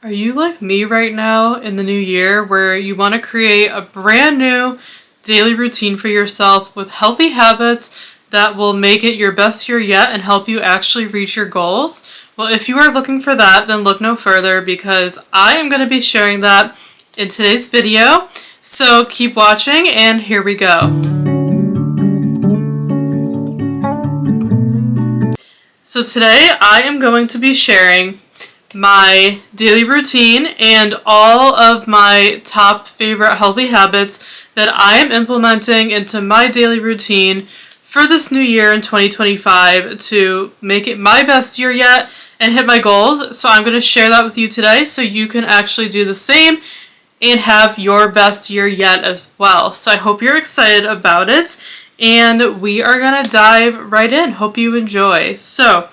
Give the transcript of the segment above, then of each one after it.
Are you like me right now in the new year where you want to create a brand new daily routine for yourself with healthy habits that will make it your best year yet and help you actually reach your goals? Well, if you are looking for that, then look no further because I am going to be sharing that in today's video. So keep watching and here we go. So today I am going to be sharing my daily routine and all of my top favorite healthy habits that I am implementing into my daily routine for this new year in 2025 to make it my best year yet and hit my goals. So I'm going to share that with you today so you can actually do the same and have your best year yet as well. So I hope you're excited about it and we are going to dive right in. Hope you enjoy. So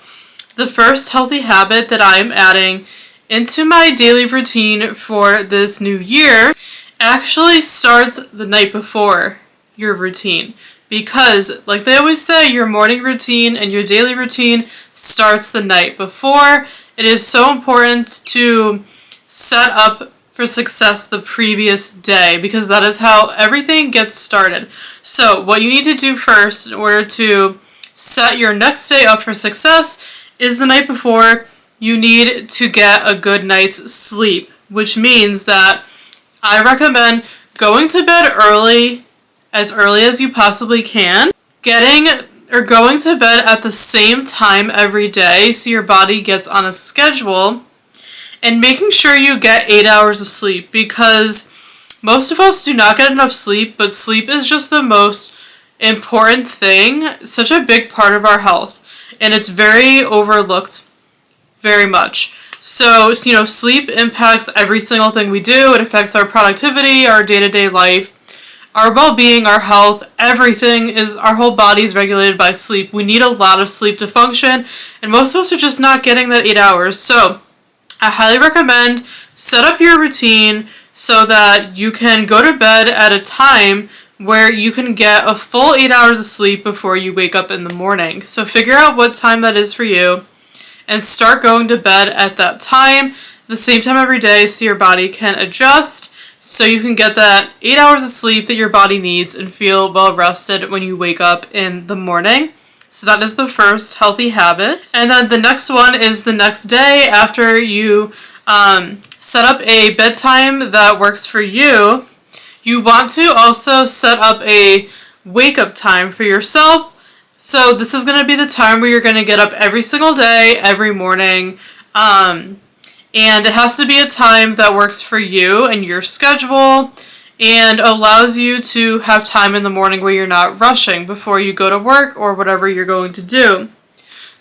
the first healthy habit that I am adding into my daily routine for this new year actually starts the night before your routine. Because, like they always say, your morning routine and your daily routine starts the night before. It is so important to set up for success the previous day because that is how everything gets started. So, what you need to do first in order to set your next day up for success is the night before you need to get a good night's sleep, which means that I recommend going to bed early as you possibly can, going to bed at the same time every day so your body gets on a schedule, and making sure you get 8 hours of sleep because most of us do not get enough sleep, but sleep is just the most important thing, such a big part of our health. And it's very overlooked, very much. So, sleep impacts every single thing we do. It affects our productivity, our day-to-day life, our well-being, our health, everything our whole body is regulated by sleep. We need a lot of sleep to function, and most of us are just not getting that 8 hours. So, I highly recommend set up your routine so that you can go to bed at a time where you can get a full 8 hours of sleep before you wake up in the morning. So figure out what time that is for you and start going to bed at that time, the same time every day so your body can adjust so you can get that 8 hours of sleep that your body needs and feel well rested when you wake up in the morning. So that is the first healthy habit. And then the next one is the next day after you set up a bedtime that works for you. You want to also set up a wake-up time for yourself. So this is going to be the time where you're going to get up every single day, every morning. And it has to be a time that works for you and your schedule and allows you to have time in the morning where you're not rushing before you go to work or whatever you're going to do.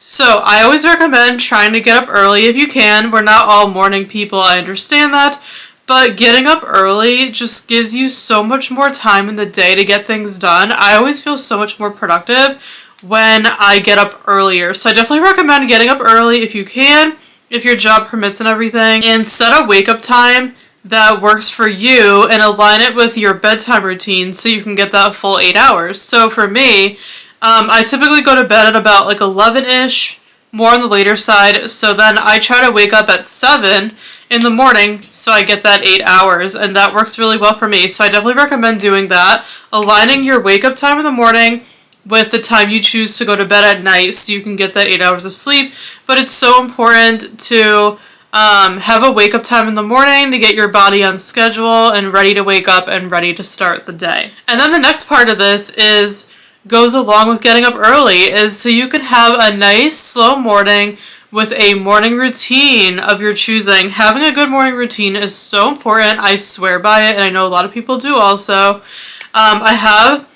So I always recommend trying to get up early if you can. We're not all morning people, I understand that. But getting up early just gives you so much more time in the day to get things done. I always feel so much more productive when I get up earlier. So I definitely recommend getting up early if you can, if your job permits and everything, and set a wake-up time that works for you and align it with your bedtime routine so you can get that full 8 hours. So for me, I typically go to bed at about like 11-ish, more on the later side. So then I try to wake up at 7 in the morning so I get that 8 hours, and that works really well for me. So I definitely recommend doing that, aligning your wake up time in the morning with the time you choose to go to bed at night so you can get that 8 hours of sleep. But it's so important to have a wake up time in the morning to get your body on schedule and ready to wake up and ready to start the day. And then the next part of this goes along with getting up early is so you can have a nice slow morning with a morning routine of your choosing. Having a good morning routine is so important. I swear by it, and I know a lot of people do also. I have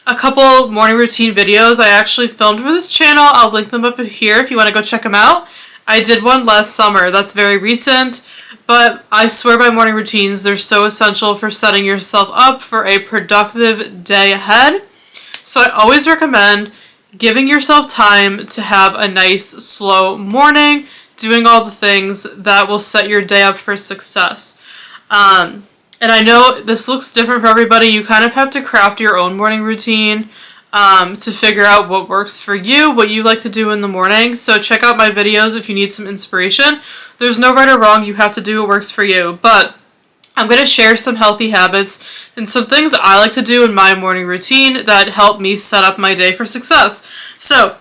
a couple morning routine videos I actually filmed for this channel. I'll link them up here if you want to go check them out. I did one last summer. That's very recent, but I swear by morning routines. They're so essential for setting yourself up for a productive day ahead. So I always recommend giving yourself time to have a nice, slow morning, doing all the things that will set your day up for success. And I know this looks different for everybody. You kind of have to craft your own morning routine. to figure out what works for you, what you like to do in the morning. So check out my videos if you need some inspiration. There's no right or wrong. You have to do what works for you. But I'm going to share some healthy habits and some things I like to do in my morning routine that help me set up my day for success. So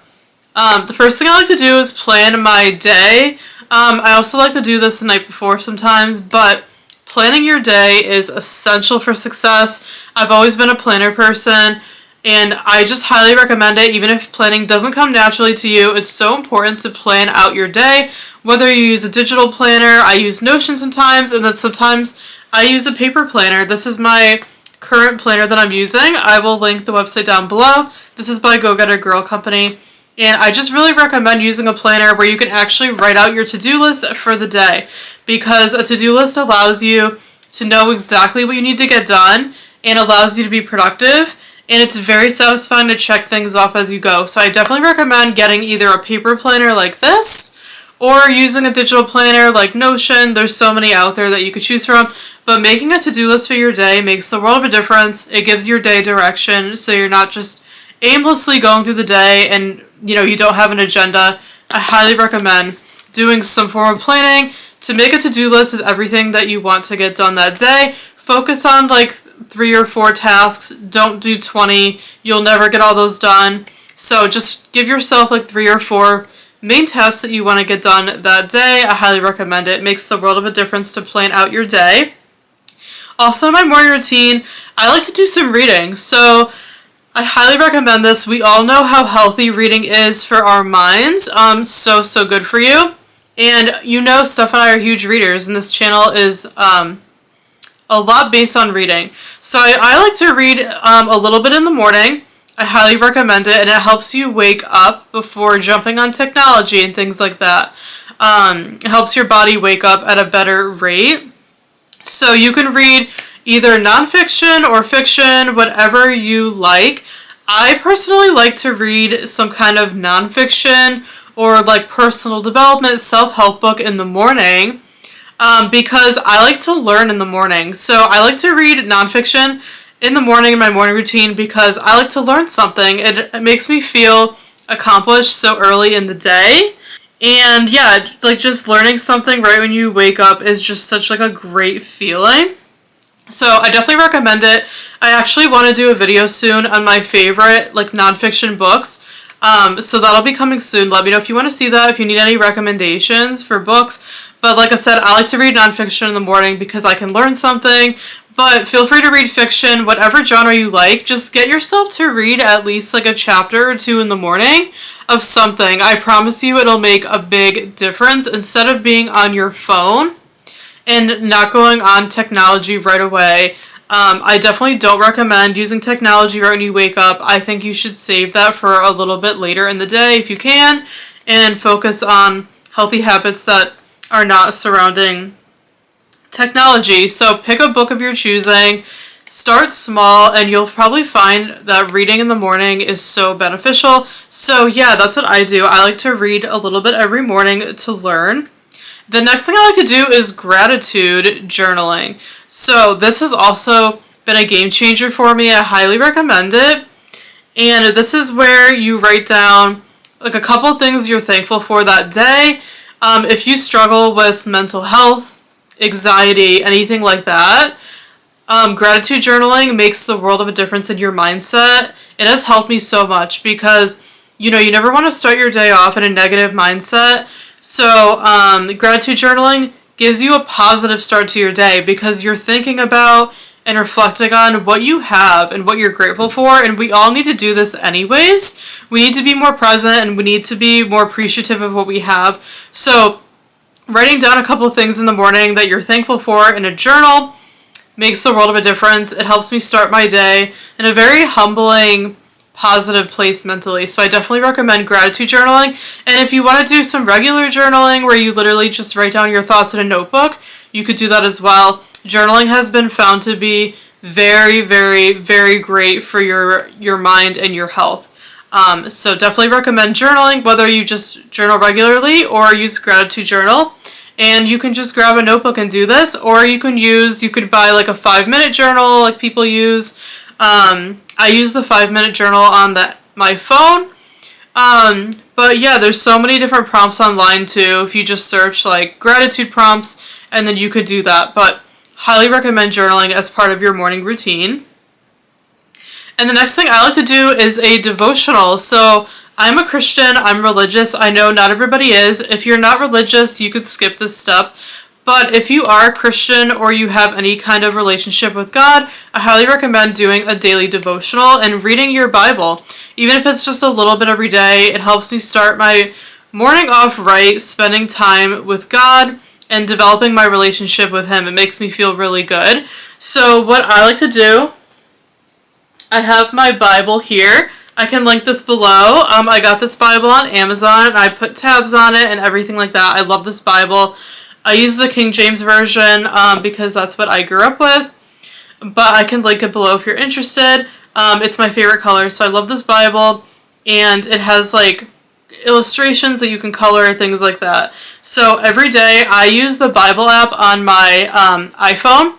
the first thing I like to do is plan my day. I also like to do this the night before sometimes, but planning your day is essential for success. I've always been a planner person, and I just highly recommend it. Even if planning doesn't come naturally to you, it's so important to plan out your day. Whether you use a digital planner, I use Notion sometimes, and then sometimes I use a paper planner. This is my current planner that I'm using. I will link the website down below. This is by Go Getter Girl Company. And I just really recommend using a planner where you can actually write out your to-do list for the day, because a to-do list allows you to know exactly what you need to get done and allows you to be productive. And it's very satisfying to check things off as you go. So I definitely recommend getting either a paper planner like this or using a digital planner like Notion. There's so many out there that you could choose from. But making a to-do list for your day makes the world of a difference. It gives your day direction, so you're not just aimlessly going through the day and you don't have an agenda. I highly recommend doing some form of planning to make a to-do list with everything that you want to get done that day. Focus on like 3 or 4 tasks. Don't do 20. You'll never get all those done. So just give yourself like 3 or 4 main tasks that you want to get done that day. I highly recommend it. It makes the world of a difference to plan out your day. Also, my morning routine, I like to do some reading. So I highly recommend this. We all know how healthy reading is for our minds. So good for you. And Steph and I are huge readers, and this channel is a lot based on reading. So I like to read a little bit in the morning. I highly recommend it, and it helps you wake up before jumping on technology and things like that. It helps your body wake up at a better rate. So you can read either nonfiction or fiction, whatever you like. I personally like to read some kind of nonfiction or like personal development, self-help book in the morning because I like to learn in the morning. So I like to read nonfiction in the morning in my morning routine because I like to learn something. It makes me feel accomplished so early in the day. And yeah, like just learning something right when you wake up is just such like a great feeling. So I definitely recommend it. I actually want to do a video soon on my favorite like nonfiction books. So that'll be coming soon. Let me know if you want to see that, if you need any recommendations for books. But like I said, I like to read nonfiction in the morning because I can learn something. But feel free to read fiction, whatever genre you like. Just get yourself to read at least like a chapter or 2 in the morning of something. I promise you it'll make a big difference instead of being on your phone and not going on technology right away. I definitely don't recommend using technology right when you wake up. I think you should save that for a little bit later in the day if you can, and focus on healthy habits that are not surrounding technology. So pick a book of your choosing, start small, and you'll probably find that reading in the morning is so beneficial. So yeah, that's what I do. I like to read a little bit every morning to learn. The next thing I like to do is gratitude journaling. So this has also been a game changer for me. I highly recommend it. And this is where you write down like a couple things you're thankful for that day. If you struggle with mental health, anxiety, anything like that, gratitude journaling makes the world of a difference in your mindset. It has helped me so much because, you never want to start your day off in a negative mindset. So gratitude journaling gives you a positive start to your day because you're thinking about and reflecting on what you have and what you're grateful for. And we all need to do this anyways. We need to be more present and we need to be more appreciative of what we have. So writing down a couple of things in the morning that you're thankful for in a journal makes the world of a difference. It helps me start my day in a very humbling, positive place mentally. So I definitely recommend gratitude journaling. And if you want to do some regular journaling where you literally just write down your thoughts in a notebook, you could do that as well. Journaling has been found to be very, very, very great for your mind and your health. So definitely recommend journaling, whether you just journal regularly or use gratitude journal. And you can just grab a notebook and do this, or you could buy like a 5-minute journal like people use. I use the 5-minute journal on my phone. But yeah, there's so many different prompts online too. If you just search like gratitude prompts, and then you could do that. But highly recommend journaling as part of your morning routine. And the next thing I like to do is a devotional. So I'm a Christian, I'm religious. I know not everybody is. If you're not religious, you could skip this step. But if you are a Christian or you have any kind of relationship with God, I highly recommend doing a daily devotional and reading your Bible. Even if it's just a little bit every day, it helps me start my morning off right, spending time with God and developing my relationship with Him. It makes me feel really good. So what I like to do, I have my Bible here. I can link this below. I got this Bible on Amazon and I put tabs on it and everything like that. I love this Bible. I use the King James Version because that's what I grew up with, but I can link it below if you're interested. It's my favorite color, so I love this Bible, and it has like illustrations that you can color, things like that. So every day I use the Bible app on my iPhone,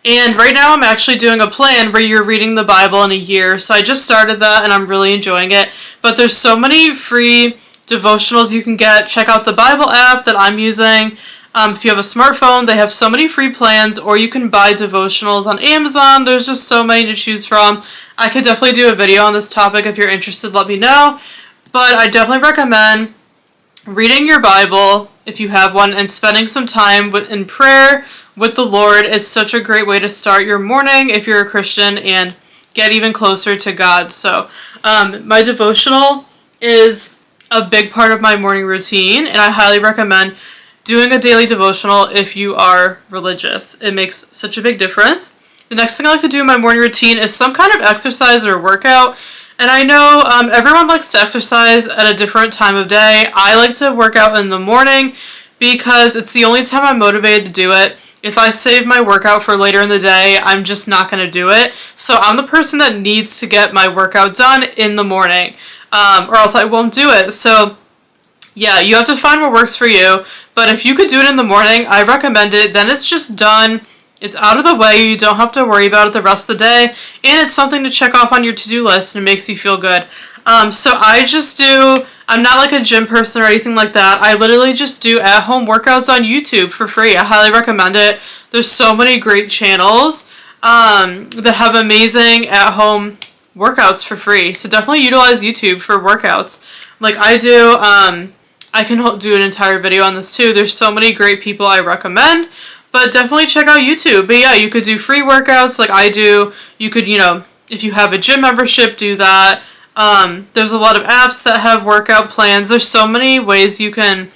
and right now I'm actually doing a plan where you're reading the Bible in a year, so I just started that and I'm really enjoying it. But there's so many free devotionals you can get. Check out the Bible app that I'm using. If you have a smartphone, they have so many free plans, or you can buy devotionals on Amazon. There's just so many to choose from. I could definitely do a video on this topic. If you're interested, let me know. But I definitely recommend reading your Bible, if you have one, and spending some time in prayer with the Lord. It's such a great way to start your morning if you're a Christian and get even closer to God. So my devotional is a big part of my morning routine, and I highly recommend doing a daily devotional if you are religious. It makes such a big difference. The next thing I like to do in my morning routine is some kind of exercise or workout. And I know everyone likes to exercise at a different time of day. I like to work out in the morning because it's the only time I'm motivated to do it. If I save my workout for later in the day, I'm just not going to do it. So I'm the person that needs to get my workout done in the morning, or else I won't do it. So yeah, you have to find what works for you. But if you could do it in the morning, I recommend it. Then it's just done. It's out of the way. You don't have to worry about it the rest of the day. And it's something to check off on your to-do list, and it makes you feel good. So I'm not like a gym person or anything like that. I literally just do at-home workouts on YouTube for free. I highly recommend it. There's so many great channels that have amazing at-home workouts for free. So definitely utilize YouTube for workouts. Like I do. I can do an entire video on this too. There's so many great people I recommend, but definitely check out YouTube. But yeah, you could do free workouts like I do. You could, if you have a gym membership, do that. There's a lot of apps that have workout plans. There's so many ways you can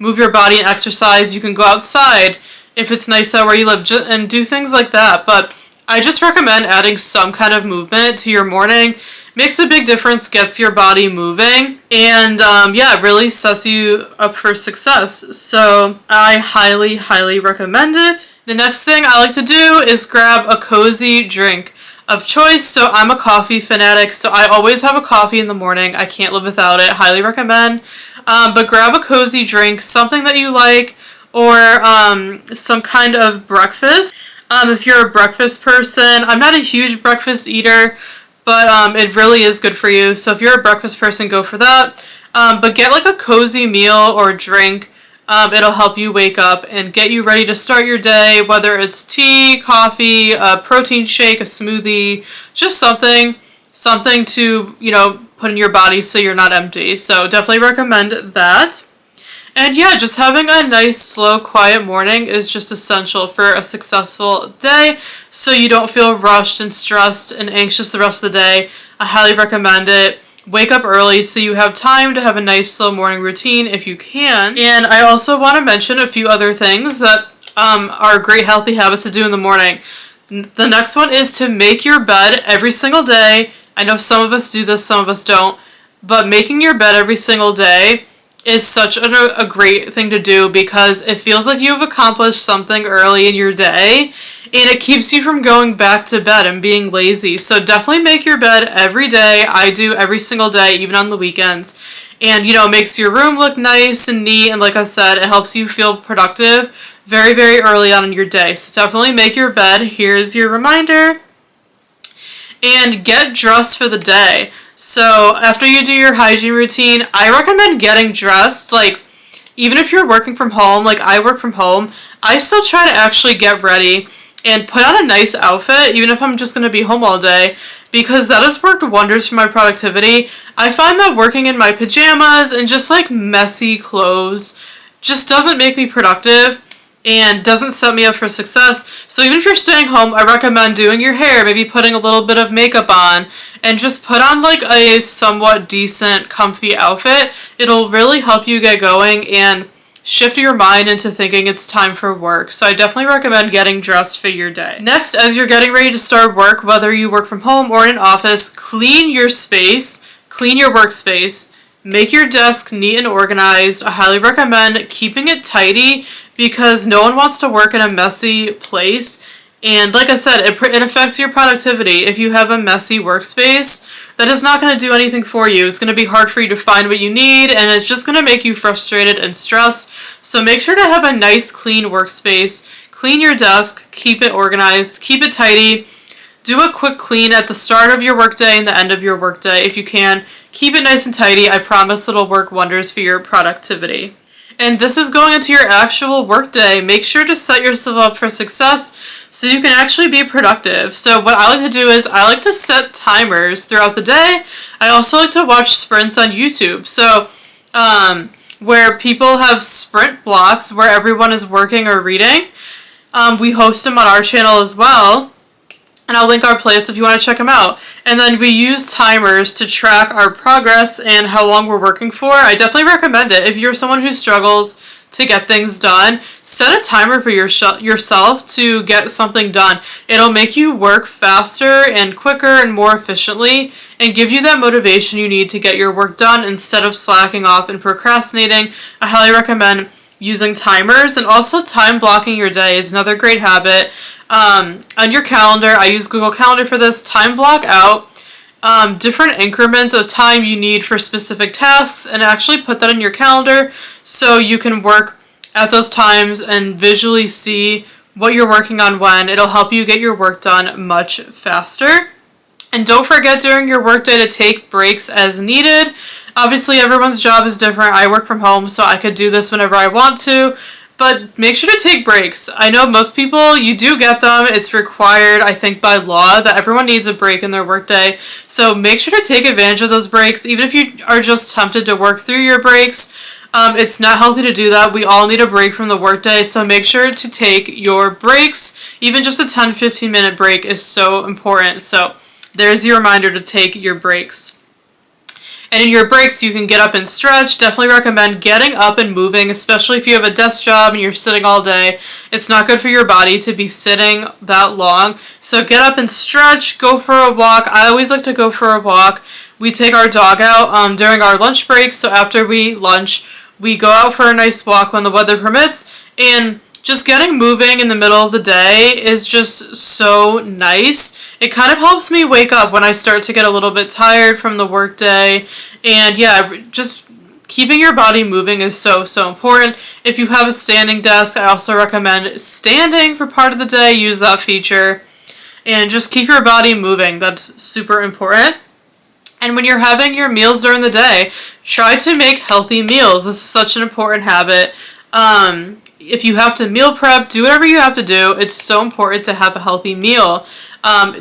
move your body and exercise. You can go outside if it's nice out where you live and do things like that. But I just recommend adding some kind of movement to your morning. Makes a big difference, gets your body moving, and it really sets you up for success. So I highly, highly recommend it. The next thing I like to do is grab a cozy drink of choice. So I'm a coffee fanatic, so I always have a coffee in the morning. I can't live without it. Highly recommend. But grab a cozy drink, something that you like, or some kind of breakfast. If you're a breakfast person, I'm not a huge breakfast eater, but it really is good for you. So if you're a breakfast person, go for that. But get like a cozy meal or drink. It'll help you wake up and get you ready to start your day, whether it's tea, coffee, a protein shake, a smoothie, just something to, put in your body so you're not empty. So definitely recommend that. And yeah, just having a nice, slow, quiet morning is just essential for a successful day, so you don't feel rushed and stressed and anxious the rest of the day. I highly recommend it. Wake up early so you have time to have a nice, slow morning routine if you can. And I also want to mention a few other things that are great healthy habits to do in the morning. The next one is to make your bed every single day. I know some of us do this, some of us don't, but making your bed every single day is such a great thing to do because it feels like you have accomplished something early in your day, and it keeps you from going back to bed and being lazy. So definitely make your bed every day. I do every single day, even on the weekends. And, it makes your room look nice and neat, and like I said, it helps you feel productive very, very early on in your day. So definitely make your bed. Here's your reminder. and get dressed for the day. So after you do your hygiene routine, I recommend getting dressed. Like, even if you're working from home, like I work from home, I still try to actually get ready and put on a nice outfit, even if I'm just going to be home all day, because that has worked wonders for my productivity. I find that working in my pajamas and just like messy clothes just doesn't make me productive and doesn't set me up for success. So even if you're staying home, I recommend doing your hair, maybe putting a little bit of makeup on, and just put on like a somewhat decent, comfy outfit. It'll really help you get going and shift your mind into thinking it's time for work. So I definitely recommend getting dressed for your day. Next, as you're getting ready to start work, whether you work from home or in an office, clean your space, clean your workspace, make your desk neat and organized. I highly recommend keeping it tidy because no one wants to work in a messy place. And like I said, it affects your productivity. If you have a messy workspace, that is not going to do anything for you. It's going to be hard for you to find what you need, and it's just going to make you frustrated and stressed. So make sure to have a nice, clean workspace. Clean your desk, keep it organized, keep it tidy. Do a quick clean at the start of your workday and the end of your workday if you can. Keep it nice and tidy. I promise it'll work wonders for your productivity. And this is going into your actual workday. Make sure to set yourself up for success so you can actually be productive. So what I like to do is I like to set timers throughout the day. I also like to watch sprints on YouTube. So where people have sprint blocks where everyone is working or reading. We host them on our channel as well. And I'll link our playlist if you want to check them out. And then we use timers to track our progress and how long we're working for. I definitely recommend it. If you're someone who struggles to get things done, set a timer for yourself to get something done. It'll make you work faster and quicker and more efficiently and give you that motivation you need to get your work done instead of slacking off and procrastinating. I highly recommend using timers, and also time blocking your day is another great habit. On your calendar, I use Google Calendar for this. Time block out different increments of time you need for specific tasks and actually put that in your calendar so you can work at those times and visually see what you're working on when. It'll help you get your work done much faster. And don't forget during your workday to take breaks as needed. Obviously, everyone's job is different. I work from home, so I could do this whenever I want to. But make sure to take breaks. I know most people, you do get them. It's required, I think, by law that everyone needs a break in their workday. So make sure to take advantage of those breaks, even if you are just tempted to work through your breaks. It's not healthy to do that. We all need a break from the workday, so make sure to take your breaks. Even just a 10-15 minute break is so important. So there's your reminder to take your breaks. And in your breaks, you can get up and stretch. Definitely recommend getting up and moving, especially if you have a desk job and you're sitting all day. It's not good for your body to be sitting that long. So get up and stretch, go for a walk. I always like to go for a walk. We take our dog out during our lunch breaks. So after we lunch, we go out for a nice walk when the weather permits. And just getting moving in the middle of the day is just so nice. It kind of helps me wake up when I start to get a little bit tired from the workday. And yeah, just keeping your body moving is so important. If you have a standing desk, I also recommend standing for part of the day. Use that feature. And just keep your body moving. That's super important. And when you're having your meals during the day, try to make healthy meals. This is such an important habit. If you have to meal prep, do whatever you have to do. It's so important to have a healthy meal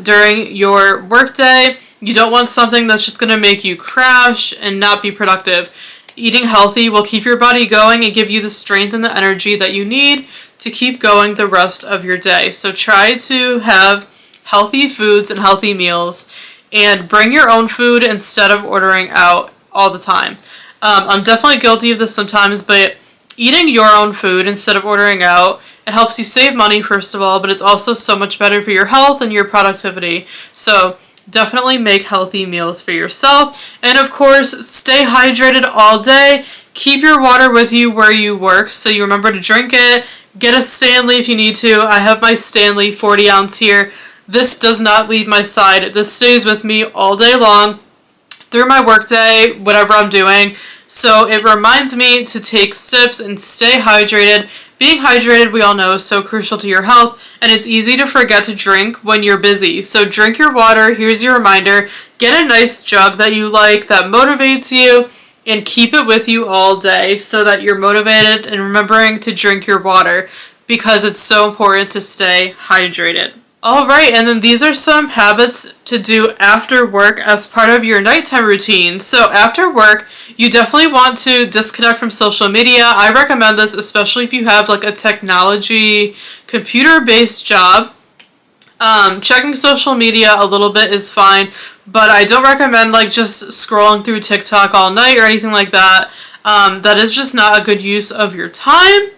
during your workday. You don't want something that's just going to make you crash and not be productive. Eating healthy will keep your body going and give you the strength and the energy that you need to keep going the rest of your day. So try to have healthy foods and healthy meals, and bring your own food instead of ordering out all the time. I'm definitely guilty of this sometimes, but eating your own food instead of ordering out, it helps you save money, first of all, but it's also so much better for your health and your productivity. So definitely make healthy meals for yourself. And of course, stay hydrated all day. Keep your water with you where you work so you remember to drink it. Get a Stanley if you need to. I have my Stanley 40 ounce here. This does not leave my side. This stays with me all day long through my workday, whatever I'm doing. So it reminds me to take sips and stay hydrated being hydrated, we all know, is so crucial to your health, and it's easy to forget to drink when you're busy. So drink your water. Here's your reminder. Get a nice jug that you like, that motivates you, and keep it with you all day so that you're motivated and remembering to drink your water, because it's so important to stay hydrated. Alright, and then these are some habits to do after work as part of your nighttime routine. So after work, you definitely want to disconnect from social media. I recommend this especially if you have like a technology, computer-based job. Checking social media a little bit is fine, but I don't recommend like just scrolling through TikTok all night or anything like that. That is just not a good use of your time.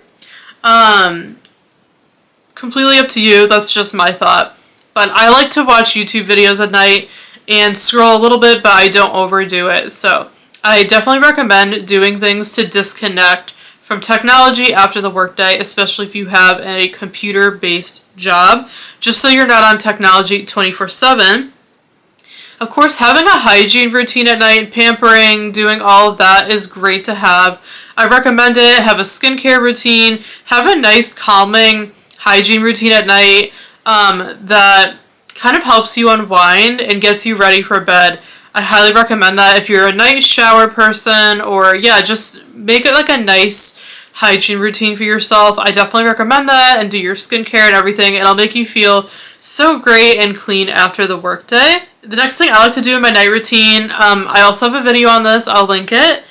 Completely up to you. That's just my thought. But I like to watch YouTube videos at night and scroll a little bit, but I don't overdo it. So I definitely recommend doing things to disconnect from technology after the workday, especially if you have a computer-based job, just so you're not on technology 24/7. Of course, having a hygiene routine at night, pampering, doing all of that is great to have. I recommend it. Have a skincare routine. Have a nice, calming hygiene routine at night that kind of helps you unwind and gets you ready for bed. I highly recommend that if you're a night shower person, or yeah, just make it like a nice hygiene routine for yourself. I definitely recommend that, and do your skincare and everything. It'll make you feel so great and clean after the workday. The next thing I like to do in my night routine, I also have a video on this, I'll link it,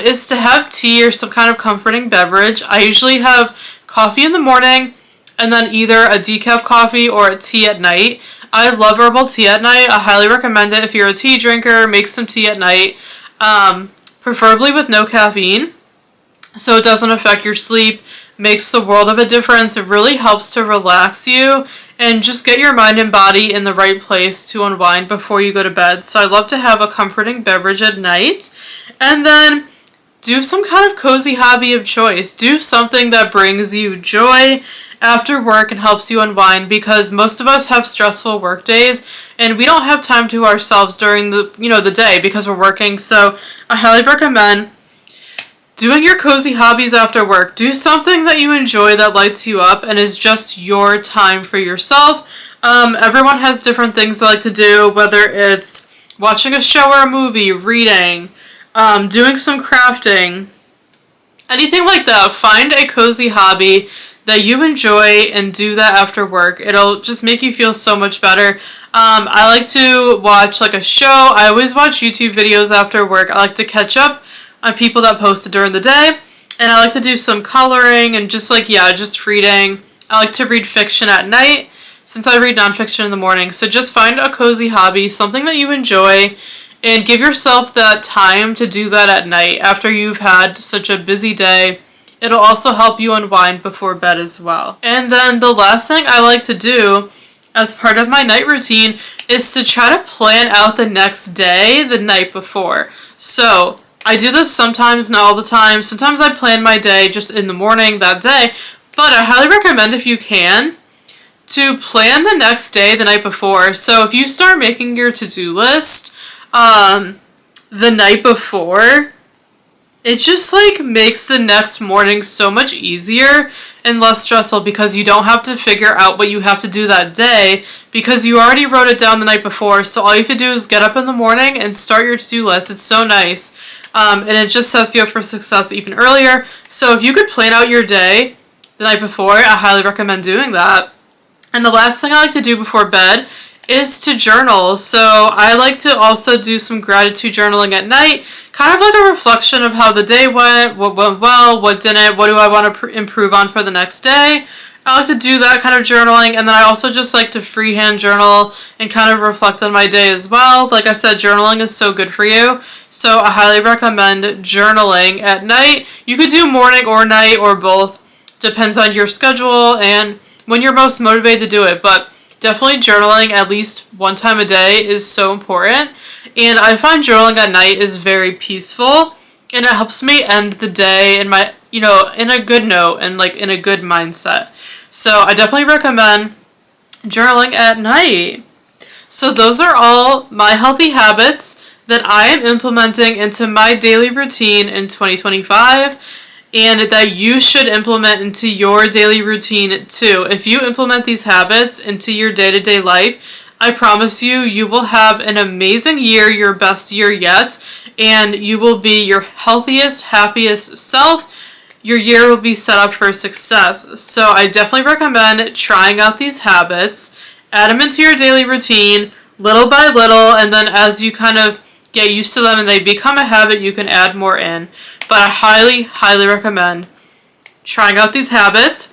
is to have tea or some kind of comforting beverage. I usually have coffee in the morning, and then either a decaf coffee or a tea at night. I love herbal tea at night. I highly recommend it. If you're a tea drinker, make some tea at night, preferably with no caffeine, so it doesn't affect your sleep. Makes the world of a difference. It really helps to relax you and just get your mind and body in the right place to unwind before you go to bed. So I love to have a comforting beverage at night. And then do some kind of cozy hobby of choice. Do something that brings you joy after work and helps you unwind, because most of us have stressful work days and we don't have time to ourselves during the day because we're working. So I highly recommend doing your cozy hobbies after work. Do something that you enjoy, that lights you up and is just your time for yourself. Everyone has different things they like to do, whether it's watching a show or a movie, reading, doing some crafting, anything like that. Find a cozy hobby that you enjoy and do that after work. It'll just make you feel so much better. I like to watch like a show. I always watch YouTube videos after work. I like to catch up on people that posted during the day, and I like to do some coloring and just reading. I like to read fiction at night since I read nonfiction in the morning. So just find a cozy hobby, something that you enjoy, and give yourself that time to do that at night after you've had such a busy day. It'll also help you unwind before bed as well. And then the last thing I like to do as part of my night routine is to try to plan out the next day the night before. So I do this sometimes, not all the time. Sometimes I plan my day just in the morning that day, but I highly recommend, if you can, to plan the next day the night before. So if you start making your to-do list the night before, it just like makes the next morning so much easier and less stressful, because you don't have to figure out what you have to do that day because you already wrote it down the night before. So all you have to do is get up in the morning and start your to-do list. It's so nice. And it just sets you up for success even earlier. So if you could plan out your day the night before, I highly recommend doing that. And the last thing I like to do before bed is to journal. So I like to also do some gratitude journaling at night, kind of like a reflection of how the day went, what went well, what didn't, what do I want to improve on for the next day. I like to do that kind of journaling, and then I also just like to freehand journal and kind of reflect on my day as well. Like I said, journaling is so good for you, so I highly recommend journaling at night. You could do morning or night or both, depends on your schedule and when you're most motivated to do it, but definitely journaling at least one time a day is so important. And I find journaling at night is very peaceful, and it helps me end the day in my, in a good note and like in a good mindset. So I definitely recommend journaling at night. So those are all my healthy habits that I am implementing into my daily routine in 2025. and that you should implement into your daily routine too. If you implement these habits into your day-to-day life, I promise you, you will have an amazing year, your best year yet, and you will be your healthiest, happiest self. Your year will be set up for success. So I definitely recommend trying out these habits. Add them into your daily routine little by little, and then as you kind of get used to them and they become a habit, you can add more in. But I highly, highly recommend trying out these habits.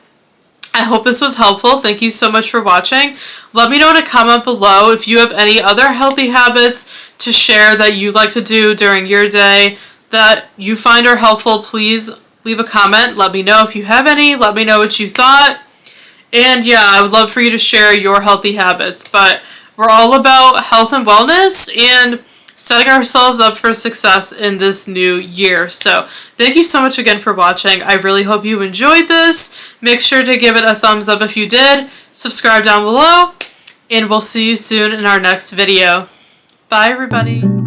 I hope this was helpful. Thank you so much for watching. Let me know in a comment below if you have any other healthy habits to share that you like to do during your day that you find are helpful. Please leave a comment. Let me know if you have any. Let me know what you thought. And yeah, I would love for you to share your healthy habits. But we're all about health and wellness and setting ourselves up for success in this new year. So thank you so much again for watching. I really hope you enjoyed this. Make sure to give it a thumbs up if you did. Subscribe down below. And we'll see you soon in our next video. Bye, everybody.